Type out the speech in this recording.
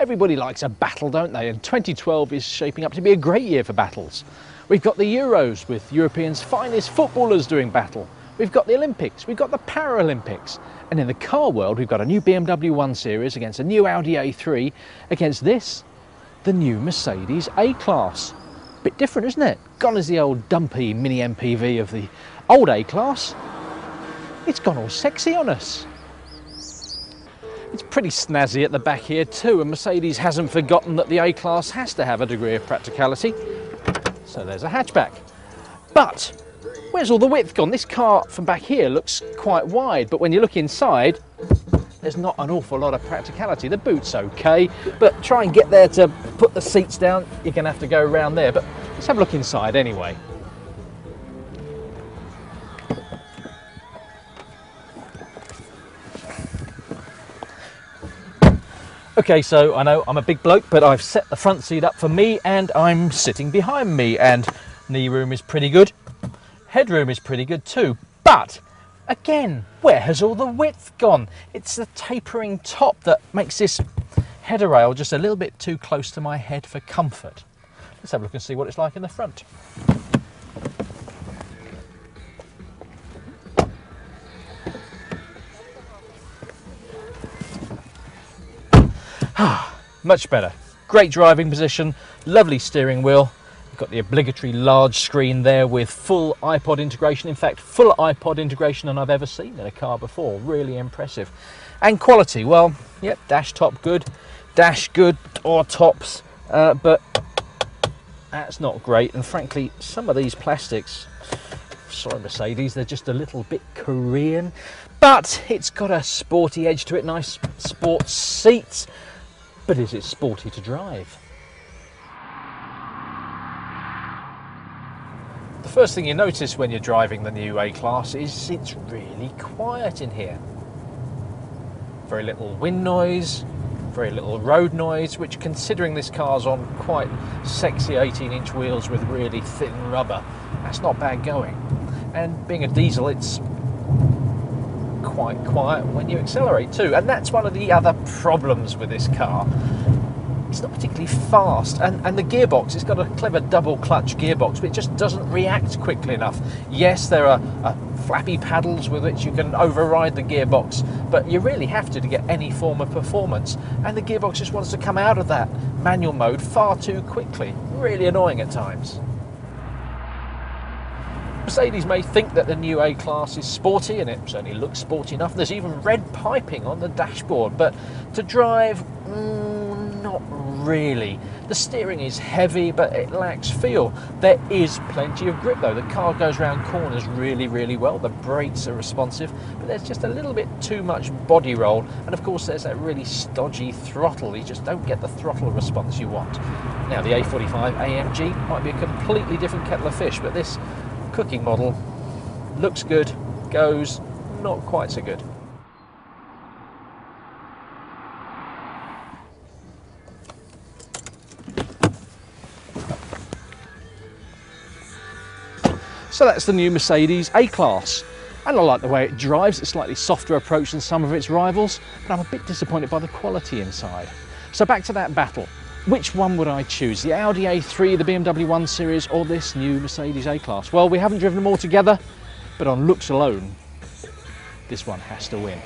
Everybody likes a battle, don't they? And 2012 is shaping up to be a great year for battles. We've got the Euros with Europeans' finest footballers doing battle. We've got the Olympics, we've got the Paralympics. And in the car world, we've got a new BMW 1 Series against a new Audi A3 against this, the new Mercedes A-Class. Bit different, isn't it? Gone is the old dumpy mini MPV of the old A-Class. It's gone all sexy on us. It's pretty snazzy at the back here too, and Mercedes hasn't forgotten that the A-Class has to have a degree of practicality. So there's a hatchback. But where's all the width gone? This car from back here looks quite wide, but when you look inside, there's not an awful lot of practicality. The boot's okay, but try and get there to put the seats down, you're going to have to go around there. But let's have a look inside anyway. Okay, so I know I'm a big bloke, but I've set the front seat up for me and I'm sitting behind me, and knee room is pretty good. Headroom is pretty good too, but again, where has all the width gone? It's the tapering top that makes this header rail just a little bit too close to my head for comfort. Let's have a look and see what it's like in the front. Much better. Great driving position, lovely steering wheel. You've got the obligatory large screen there with full iPod integration. In fact, full iPod integration than I've ever seen in a car before. Really impressive. And quality, well, yep, dash top good, dash good, or tops, but that's not great. And frankly, some of these plastics, sorry Mercedes, they're just a little bit Korean, but it's got a sporty edge to it, nice sports seats. But is it sporty to drive? The first thing you notice when you're driving the new A-Class is it's really quiet in here. Very little wind noise, very little road noise, which, considering this car's on quite sexy 18-inch wheels with really thin rubber, that's not bad going. And being a diesel, it's quite quiet when you accelerate too, and that's one of the other problems with this car. It's not particularly fast, and the gearbox, it's got a clever double clutch gearbox, but it just doesn't react quickly enough. Yes, there are flappy paddles with which you can override the gearbox, but you really have to get any form of performance, and the gearbox just wants to come out of that manual mode far too quickly. Really annoying at times. Mercedes may think that the new A-Class is sporty, and it certainly looks sporty enough. There's even red piping on the dashboard, but to drive, not really. The steering is heavy, but it lacks feel. There is plenty of grip though. The car goes around corners really, really well. The brakes are responsive, but there's just a little bit too much body roll. And of course, there's that really stodgy throttle. You just don't get the throttle response you want. Now, the A45 AMG might be a completely different kettle of fish, but this cooking model looks good, goes not quite so good. So that's the new Mercedes A-Class, and I like the way it drives. It's a slightly softer approach than some of its rivals, but I'm a bit disappointed by the quality inside. So back to that battle. Which one would I choose? The Audi A3, the BMW 1 Series, or this new Mercedes A-Class? Well, we haven't driven them all together, but on looks alone, this one has to win.